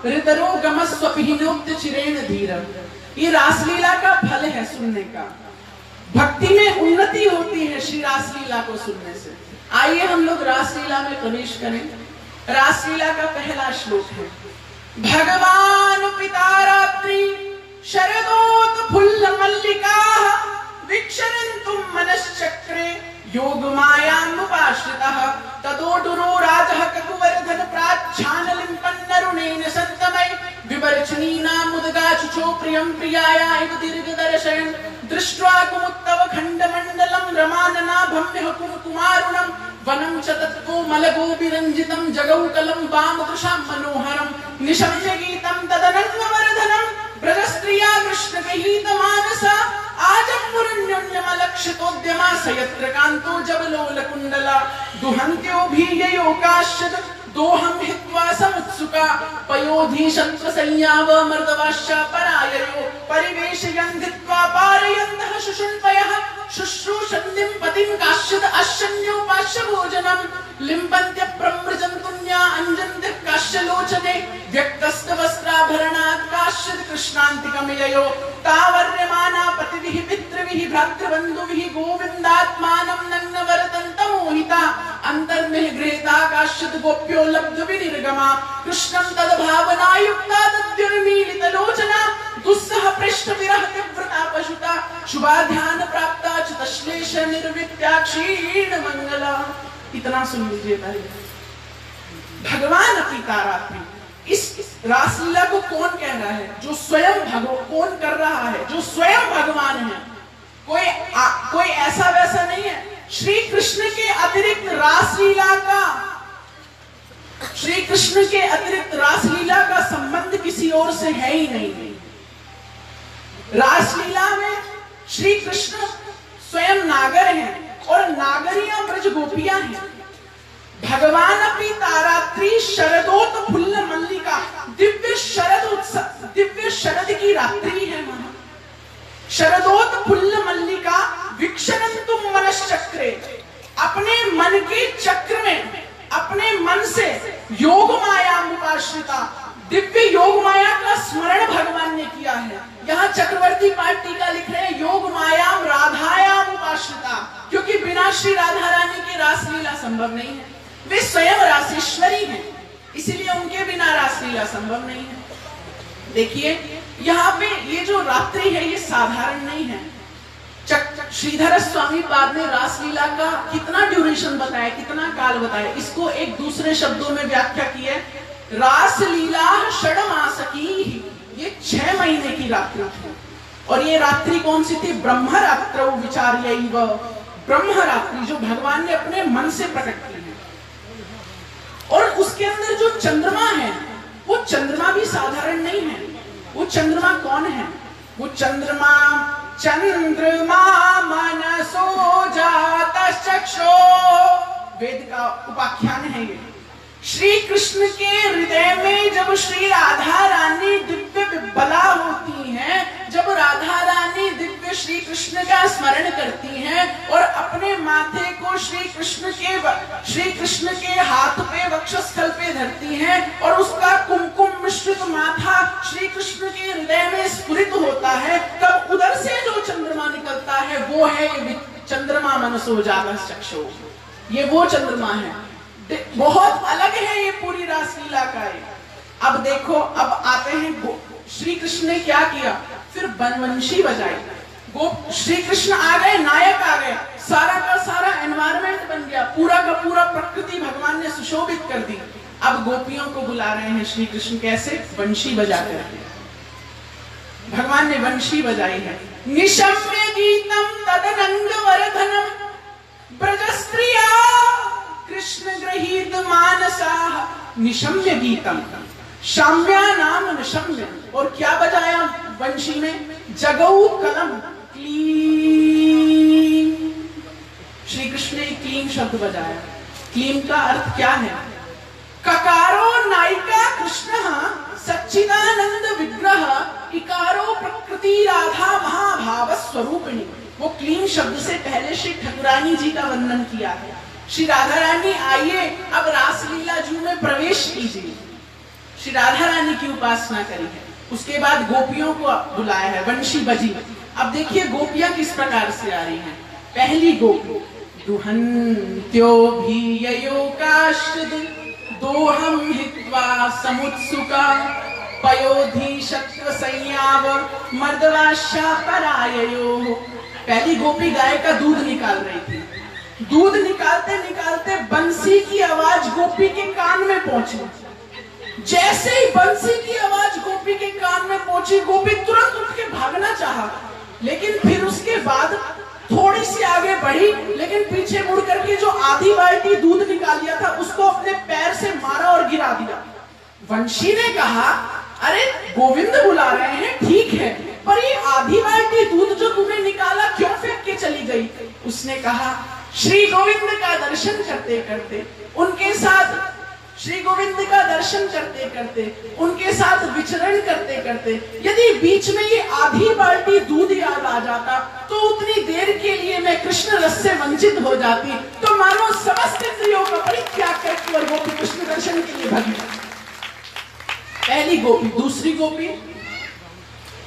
हृदरो गमस्वपिहिनोक्त चिरेण धीर। ये रासलीला का फल है सुनने का। भक्ति में उन्नति होती है श्री रासलीला को सुनने से। आइए हम लोग रासलीला में प्रवेश करें। रासलीला का पहला श्लोक है, भगवान पिता रात्रि शरदोत फुल्ल मल्लिकाः वीक्षरन्तुं मनश्चक्रे योग मायामुपाश्रितः तदोटुरो राजः ककुवर्धन प्राच्छानलिम्पन्नरुणेन सन्तमय विवर्चनीनामुदगाचुचो प्रियं प्रियाया इव दीर्घदर्शयन् दृष्ट्वा कुमुत्तव खण्डमण्डलं रमाननाभं यः कुमारुणं वनं च तत्कोमलगोपिरञ्जितं जगौकलं वामदृशां मनोहरं निशम्य गीतं तदनन्ववर्धनं ब्रजस्त्रिया कृष्णगीतमानसा आजम्बुरन्योन्यमलक्षितोद्यमा सयत्र कान्तो जबलोलकुण्डला दुहन्त्योऽभीययो काश्चित् दोहं हित्वा समुत्सुका पयोधीशत्वसंयाव मर्दवाश्चापराययो परिवेशयन् धित्वा पारयन्तः शुशुण्पयः शुश्रूषन्निं पतिं काश्चित् अश्यन्योपाश्य भोजनं लिम्पन्त्यप्रमृजन्तुन्या अञ्जन्त्यः काश्यलोचने व्यक्तस्तवस्त्राभरणात् काश्चित् कृष्णान्तिकमययो तावर्यमाना पतिभिः पितृभिः भ्रातृबन्धुभिः गोविन्दात्मानं नग्नवरतन्तमोहिता अन्तर्निः गृहीता काश्चित् गोप्यो लब्धविनिर्गमा कृष्णं तद्भावनायुक्ता तद्युर्मीलितलोचना दुस्सह पृष्ठविरह तीव्रता पशुता शुभाध्यान प्राप्ता च तश्लेष निर्वित्या क्षीण मंगला। इतना सुन लीजिए पहले। भगवान पिता रात्रि, इस रासलीला को कौन कह रहा है? जो स्वयं कौन कर रहा है? जो स्वयं भगवान है। कोई ऐसा वैसा नहीं है। श्री कृष्ण के अतिरिक्त रासलीला का संबंध किसी और से है ही नहीं। रासलीला में श्री कृष्ण स्वयं नागर हैं और नागरियां ब्रज गोपियां हैं। भगवान अपनी तारात्रि शरदोत फुल्ल मल्लिका, दिव्य शरद उत्सव, दिव्य शरद की रात्रि है वहां। शरदोत फुल्ल मल्लिका वीक्षरन्तुं मनश्चक्रे, अपने मन के चक्र में अपने मन से योग माया उपाश्रिता, दिव्य योग माया का स्मरण भगवान ने किया है। यहाँ चक्रवर्ती पाठ टीका लिख रहे हैं योग मायाम राधायाम उपाश्रिता, क्योंकि बिना श्री राधा रानी की रासलीला संभव नहीं है। वे स्वयं रासेश्वरी हैं, इसीलिए उनके बिना रासलीला संभव नहीं है। देखिए यहाँ पे ये जो रात्रि है ये साधारण नहीं है। श्रीधर स्वामी पाद ने रासलीला का कितना ड्यूरेशन बताया, कितना काल बताया, इसको एक दूसरे शब्दों में व्याख्या की है। रासलीला षड्मासकी, ये 6 महीने की रात्रि थी। और ये रात्रि कौन सी थी? ब्रह्मरात्रौ विचार्यैव, ब्रह्मरात्रि जो भगवान ने अपने मन से प्रकट की है। और उसके अंदर जो चंद्रमा है वो चंद्रमा भी साधारण नहीं है। वो चंद्रमा कौन है? वो चंद्रमा मनसो जातश्चक्षो, वेद का उपाख्यान है ये। श्री कृष्ण के हृदय में जब श्री राधा रानी दिव्य विभला होती हैं, जब राधा रानी दिव्य श्री कृष्ण का स्मरण करती हैं और अपने माथे को श्री कृष्ण के हाथ पे वक्षस्थल पे धरती हैं और उसका कुमकुम मिश्रित माथा श्री कृष्ण के हृदय में स्फुरित होता है, तब उधर से जो चंद्रमा निकलता है वो है चंद्रमा मनसो जातश्चक्षो। ये वो चंद्रमा है, बहुत अलग है ये पूरी रासलीला का। अब देखो, अब आते हैं श्री कृष्ण ने क्या किया, फिर बनवंशी बजाई। श्री कृष्ण आ गए, नायक आ गए, सारा का सारा एनवायरमेंट बन गया, पूरा का पूरा प्रकृति भगवान ने सुशोभित कर दी। अब गोपियों को बुला रहे हैं श्री कृष्ण, कैसे? वंशी बजाकर। भगवान ने वंशी बजाई है। निशम्य गीतम तदनंग वर्धनम ब्रजस्त्रिया कृष्ण गृहीत मानसाः निशम्य गीतम, शाम्या नाम निशम्य। और क्या बजाया वंशी में? जगौ कलम, क्लीम। श्री कृष्ण ने क्लीम शब्द बजाया। क्लीम का अर्थ क्या है? ककारो नायिका कृष्ण सच्चिदानंद विग्रह, इकारो प्रकृति राधा महाभाव स्वरूपिणी। वो क्लीम शब्द से पहले श्री ठाकुरानी जी का वर्णन किया है। श्री राधा रानी आइए अब रासलीला जू में प्रवेश कीजिए। श्री राधा रानी की उपासना करी है। उसके बाद गोपियों को बुलाया है, वंशी बजी। अब देखिए गोपियां किस प्रकार से आ रही हैं। पहली गोपी, दुहन्त्यो भी ययो काश्चिद दोहम हित्वा समुत्सुका पयोधि शक्र संयाव मर्दवाशा पराययो। पहली गोपी गाय का दूध निकाल रही थी। दूध निकालते निकालते बंसी की आवाज गोपी के कान में पहुंची। जैसे ही बंसी की आवाज गोपी के कान में पहुंची, गोपी तुरंत उठ के भागना चाहा, लेकिन फिर उसके बाद थोड़ी सी आगे बढ़ी, लेकिन पीछे मुड़ करके जो आधी बाल्टी दूध निकालिया था उसको अपने पैर से मारा और गिरा दिया। वंशी ने कहा, अरे गोविंद बुला रहे हैं, ठीक है, पर ये आधी बाल्टी दूध जो तुमने निकाला क्यों फेंक के चली गई? उसने कहा, श्री गोविंद का दर्शन करते करते उनके साथ, श्री गोविंद का दर्शन करते करते उनके साथ विचरण करते करते यदि बीच में ये आधी बाल्टी दूध याद आ जाता तो उतनी देर के लिए मैं कृष्ण रस से वंचित हो जाती, तो मानो समस्त इंद्रियों का परित्याग करके और गोपी कृष्ण दर्शन के लिए भागी। पहली गोपी। दूसरी गोपी,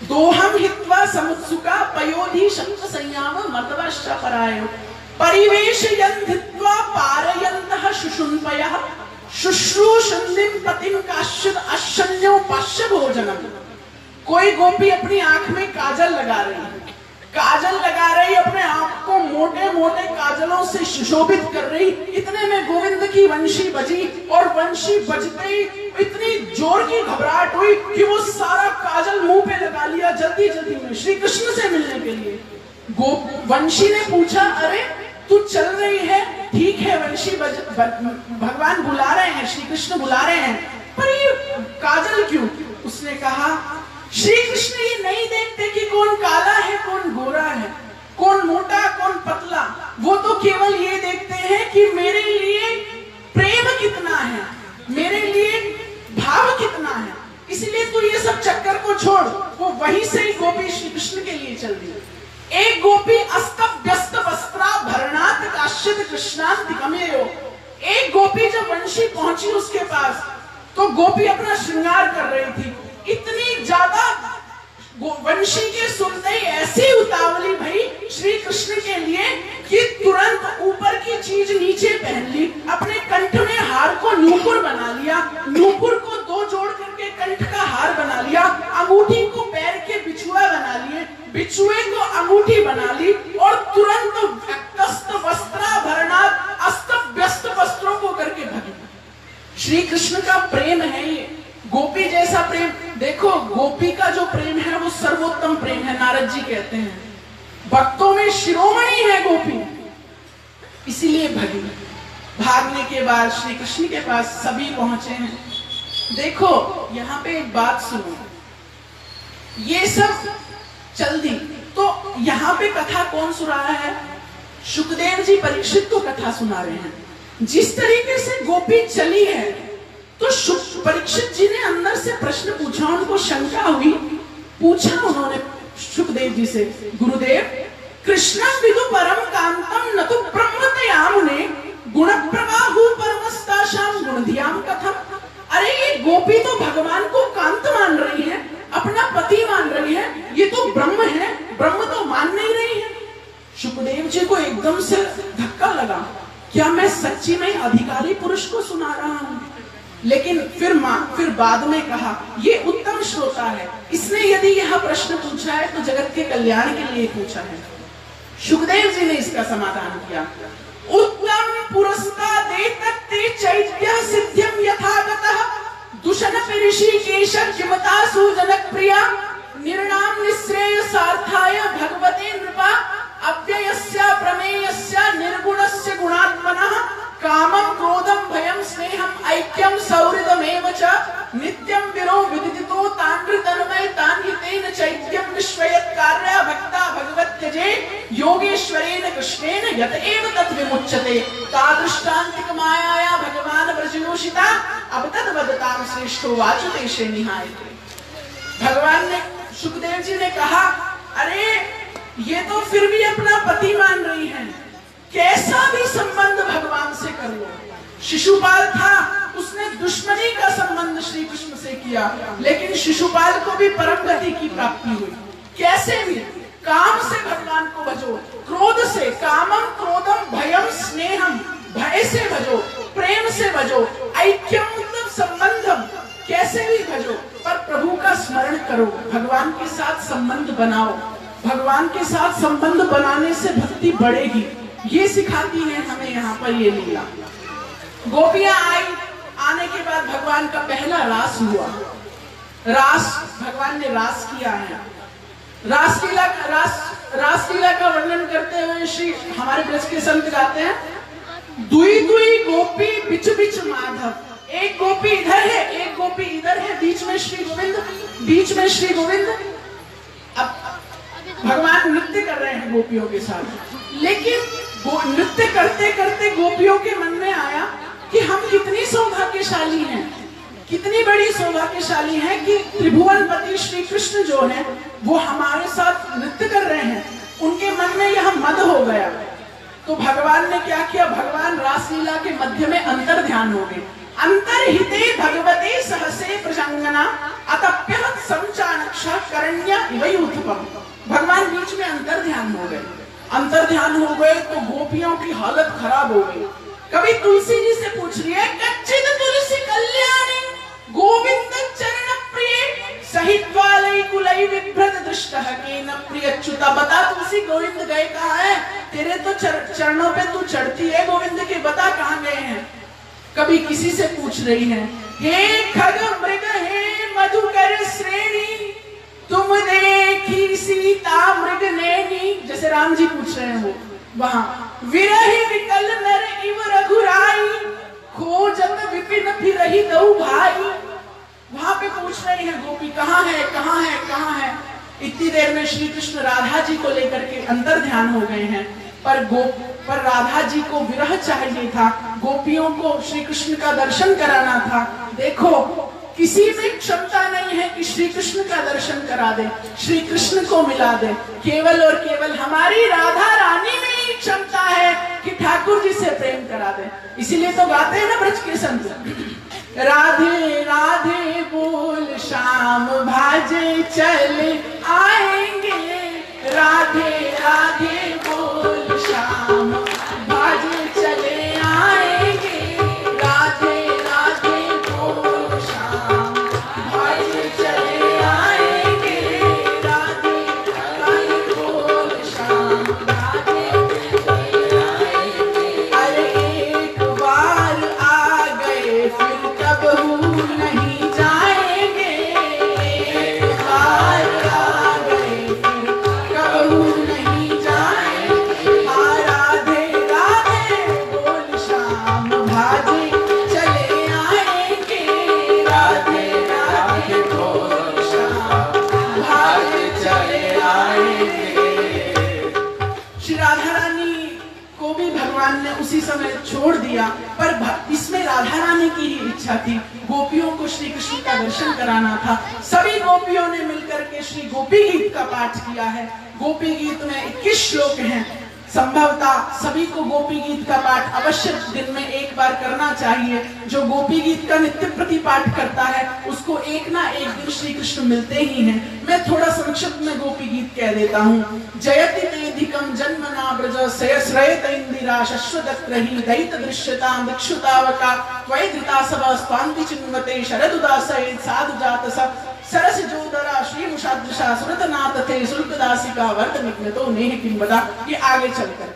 दोहम हित्वा समुत्सुका पयोधि शंख संयाम मर्दवाश्च परायो परिवेशयन् हित्वा पारयन्तः शुशुन्पयः शुश्रूषन्दिं पतिं काश्चित् अशन्यो पाश्य भोजनम्। कोई गोपी अपनी आंख में काजल लगा रही है, काजल लगा रही, अपने आप को मोटे मोटे काजलों से सुशोभित कर रही। इतने में गोविंद की वंशी बजी और वंशी बजते ही इतनी जोर की घबराहट हुई कि वो सारा काजल मुंह पे लगा लिया जल्दी जल्दी में श्री कृष्ण से मिलने के लिए। वंशी ने पूछा, अरे तू चल रही है, ठीक है वंशी, भगवान बुला रहे हैं, श्री कृष्ण बुला रहे हैं, पर ये काजल क्यों? उसने कहा, श्री कृष्ण ये नहीं देखते कि कौन काला है कौन गोरा है, कौन मोटा कौन पतला, वो तो केवल ये देखते हैं कि मेरे लिए प्रेम कितना है, मेरे लिए भाव कितना है। इसलिए तू ये सब चक्कर को छोड़। वो वहीं से ही गोपी श्री कृष्ण के लिए चल दी। एक गोपी अस्तप व्यस्त वस्त्रा भरणात काश्चित् कृष्णांति गमेयो। एक गोपी जब वंशी पहुंची उसके पास तो गोपी अपना श्रृंगार कर रही थी। इतनी ज्यादा वंशी के सुनते ही ऐसी उतावली भई श्री कृष्ण के लिए कि तुरंत ऊपर की चीज नीचे पहन ली, अपने कंठ में हार को नूपुर बना लिया, नूपुर को दो जोड़ करके कंठ का हार बना लिया, अंगूठी को पैर के बिछुआ बना लिए, बिछुए को अंगूठी बना ली और तुरंत वस्त्राभरणात् अस्तप व्यस्त वस्त्रों को करके भगी। श्री कृष्ण का प्रेम है ये, गोपी जैसा प्रेम। देखो गोपी का जो प्रेम है वो सर्वोत्तम प्रेम है। नारद जी कहते हैं भक्तों में शिरोमणि है गोपी, इसीलिए भगी। भागने के बाद श्री कृष्ण के पास सभी पहुंचे हैं। देखो यहाँ पे एक बात सुनो, ये सब चल दी तो यहाँ पे कथा कौन सुना रहा है? शुकदेव जी परीक्षित को कथा सुना रहे हैं। जिस तरीके से गोपी चली है तो परीक्षित जी ने अंदर से प्रश्न पूछा, उनको शंका हुई, पूछा उन्होंने शुकदेव जी से, गुरुदेव कृष्णं विदु परम कांतम न तो ब्रह्मतयामुने गुण प्रवाहु परमस्ताशाम गुणधियाम कथम। अरे ये गोपी तो भगवान को कांत मान रही है, अपना पति मान रही है, ये तो ब्रह्म है, ब्रह्म तो मान नहीं रही है। शुकदेव जी को एकदम से धक्का लगा, क्या मैं सच्ची में अधिकारी पुरुष को सुना रहा हूं? लेकिन फिर बाद में कहा, ये उत्तम श्रोता है, इसने यदि यह प्रश्न पूछा है तो जगत के कल्याण के लिए पूछा है। शुकदेव जी ने इसका समाधान किया, उत्तम पुरस्तादेतत्ते चैत्य सिद्ध्यं यथागतः दुषण ऋषिकेश किमतासु जनप्रिया निर्णाम निःश्रेयसार्थाय भगवते नृपा अव्ययस्य प्रमेयस्य निर्गुणस्य गुणात्मनः कामं क्रोधं भयं स्नेहं ऐक्यं सौहृदमेव च नित्यं विरो विदितो तान्त्रितन्मय तान्हितेन चैत्यं विश्वयत्कार्या भक्ता भगवत्यजे योगेश्वरेण कृष्णेन यत एव तत् विमुच्यते तादृष्टान्तिक मायाया भगवान ब्रजयोषिता अब तद वदतां श्रेष्ठो वाचुतेशे निहायते। भगवान ने, शुकदेव जी ने कहा, अरे ये तो फिर भी अपना पति मान रही है, कैसा भी संबंध भगवान से कर लो। शिशुपाल था, उसने दुश्मनी का संबंध श्री कृष्ण से किया, लेकिन शिशुपाल को भी परम गति की प्राप्ति हुई। कैसे भी काम से भगवान को भजो, क्रोध से, कामम क्रोधम भयम स्नेहम, भय से भजो, प्रेम से भजो, ऐक्यम मतलब संबंधम, कैसे भी भजो, पर प्रभु का स्मरण करो, भगवान के साथ संबंध बनाओ। भगवान के साथ संबंध बनाने से भक्ति बढ़ेगी। ये सिखाती है हमें यहाँ पर ये लीला। गोपियां आई, आने के बाद भगवान का पहला रास हुआ। रास भगवान ने रास किया है। रासलीला का वर्णन करते हुए श्री हमारे ब्रज के संत गाते हैं, दुई दुई गोपी बिच बिच माधव। एक गोपी इधर है, एक गोपी इधर है, बीच में श्री गोविंद, बीच में श्री गोविंद। अब भगवान नृत्य कर रहे हैं गोपियों के साथ, लेकिन नृत्य करते करते गोपियों के मन में आया कि हम कितनी सौभाग्यशाली हैं, कितनी बड़ी सौभाग्यशाली हैं कि त्रिभुवनपति श्री कृष्ण जो है वो हमारे साथ नृत्य कर रहे हैं। उनके मन में यह मद हो गया। तो भगवान ने क्या किया, भगवान रासलीला के मध्य में अंतर ध्यान हो गए। अंतर्हिते भगवते सहसे प्रजंगना अतप्य संचाणक्षा करण्या इवयूथपम। भगवान बीच में अंतर ध्यान हो गए। अंतर ध्यान हो गए तो गोपियों की हालत खराब हो गई। कभी तुलसी जी से पूछ रही है, कच्चित तुलसी कल्याणी गोविंद चरण प्रिय सहित वाले कुलई विभ्रत दुष्टः केन प्रियच्युता। बता तुलसी गोविंद गए कहाँ है? तेरे तो चरणों पे तू चढ़ती है गोविंद के, बता कहाँ गए हैं। कभी किसी से पूछ रही है, हे खग मृग हे मधुकर श्रेणी तुम देखी सीता मृग नैनी। जैसे राम जी पूछ रहे हैं वो वहां, विरही विकल नर इव रघुराई खोजत विपिन फिरहि दऊ भाई। वहां पे पूछ रही है गोपी, कहाँ है, कहाँ है, कहाँ है। इतनी देर में श्री कृष्ण राधा जी को लेकर के अंतर ध्यान हो गए हैं। पर राधा जी को विरह चाहिए था, गोपियों को श्री कृष्ण का दर्शन कराना था। देखो किसी में क्षमता नहीं है कि श्री कृष्ण का दर्शन करा दे, श्री कृष्ण को मिला दे। केवल और केवल हमारी राधा रानी में ही क्षमता है कि ठाकुर जी से प्रेम करा दे। इसीलिए तो गाते हैं ना ब्रज के संत, राधे राधे बोल श्याम भाजे चले आएंगे, राधे राधे बोल श्याम भाजे चले आएंगे, राधे राधे बोल श्याम भाजे चले आएंगे, राधे राधे बोल श्याम भाजे चले आएंगे। अरे एक बार आ गए फिर कबहू नहीं जाएंगे, एक बार आ गए फिर कबहू नहीं जाएंगे। राधे राधे बोल श्याम भाजे चले आएंगे, राधे राधे बोल श्याम भाजे चले आएंगे। श्री राधा रानी को भी भगवान ने उसी समय छोड़ दिया, पर इसमें राधा रानी की ही इच्छा थी, गोपियों को श्री कृष्ण का दर्शन कराना था। सभी गोपियों ने मिलकर के श्री गोपी गीत का पाठ किया है। गोपी गीत में 21 श्लोक हैं। संभवतः सभी को गोपी गीत का पाठ अवश्य दिन में एक बार करना चाहिए। जो गोपी गीत का नित्य प्रति पाठ करता है उसको एक ना एक दिन श्री कृष्ण मिलते ही हैं। मैं थोड़ा संक्षिप्त में गोपी गीत कह देता हूँ। जयति वेदिकम जन्मना ब्रज श्रयत इंदिरा शश्वदग्रही दयित दृश्यतां दिक्षुतावका त्वयिता सब स्वान्ति चिन्वते शरदुदासये साधुजात सरस जोदरा श्री मुषादृशा सुरतनाथ थे शुल्कदासिका वर्त निग्नतो नेह किंबदा। ये आगे चलकर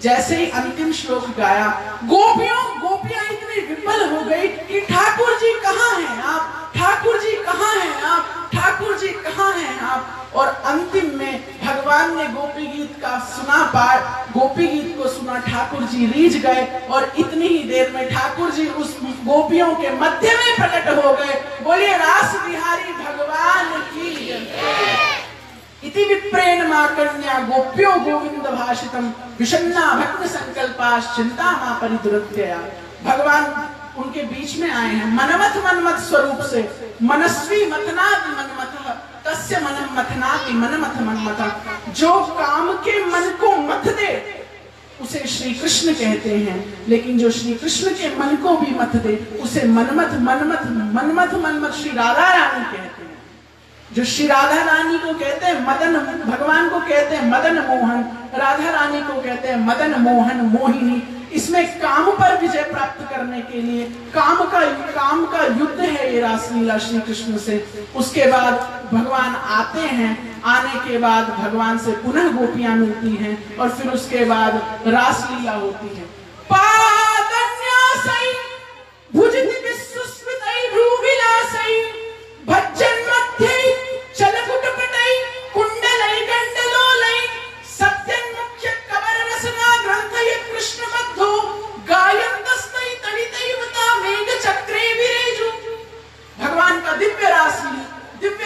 जैसे ही अंतिम श्लोक गाया, गोपियां इतनी विफल हो गई कि ठाकुर जी कहाँ हैं आप, ठाकुर जी कहाँ हैं आप, ठाकुर जी कहाँ हैं आप। और अंतिम में भगवान ने गोपी गीत का सुना पाठ, गोपी गीत को सुना, ठाकुर जी रीझ गए और इतनी ही देर में ठाकुर जी उस गोपियों के मध्य में प्रकट हो गए। बोलिए रास बिहारी भगवान की इति विप्रेण माकन्या गोप्यो गोविंद भाषितम विषन्ना भक्त संकल्पाश चिंता मा परिदुरत्यया। भगवान उनके बीच में आए हैं मनमथ स्वरूप से। मनस्वी मथनाति मनमथ तस्य मनम मथनाति मनमथ मनमथ। जो काम के मन को मथ दे उसे श्री कृष्ण कहते हैं। लेकिन जो श्री कृष्ण के मन को भी मत दे उसे मनमथ मनमथ मनमथ मनमथ श्री राधा रानी कहते हैं। जो श्री राधा रानी को कहते हैं मदन, भगवान को कहते हैं मदन मोहन, राधा रानी को कहते हैं मदन मोहन मोहिनी। इसमें काम पर विजय प्राप्त करने के लिए काम का युद्ध है ये रासलीला श्री कृष्ण से। उसके बाद भगवान आते हैं, आने के बाद भगवान से पुनः गोपियां मिलती हैं और फिर उसके बाद रासलीला होती है। पादन्यासै भुजति सुस्मितै भ्रूविलासै भज्जन्मध्ये चलकुटपटै कुण्डलै गण्डलोलै सत्यन्मुख्य कमररसना ग्रन्थय कृष्णबद्धो गायन्तस्तै तडितैवता मेघचक्रे विरेजु। भगवान का दिव्य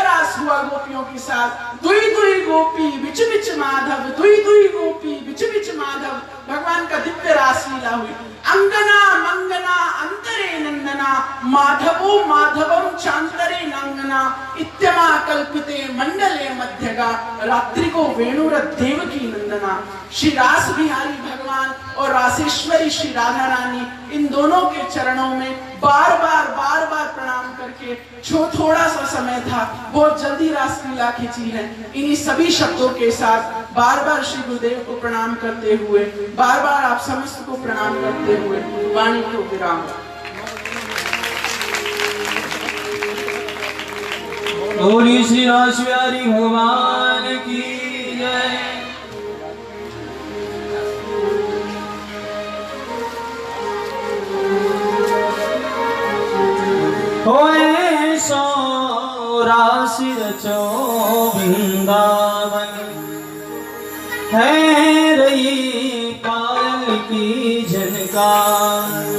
रास हुआ गोपियों के साथ। दुई दुई गोपी बिच बिच माधव, दुई दुई गोपी बिच बिच माधव। भगवान का दिव्य रासलीला हुई। अंगना मंगना अंतरे नंदना माधवो माधवम चांतरे नंगना इत्यमा कल्पिते मंडले मध्यगा रात्रि को वेणुर देवकी नंदना। श्री रास बिहारी भगवान और रासेश्वरी श्री राधा रानी, इन दोनों के चरणों में बार बार प्रणाम करके, जो थोड़ा सा समय था बहुत जल्दी रासलीला खींची है। इन्हीं सभी शब्दों के साथ बार बार श्री गुरुदेव को प्रणाम करते हुए, बार बार आप समस्त को प्रणाम करते हुए वाणी को विराम। बोलिए श्री रास बिहारी भगवान की जय। होए सो रास रचो वृंदावन, है रही पायल की झनकार।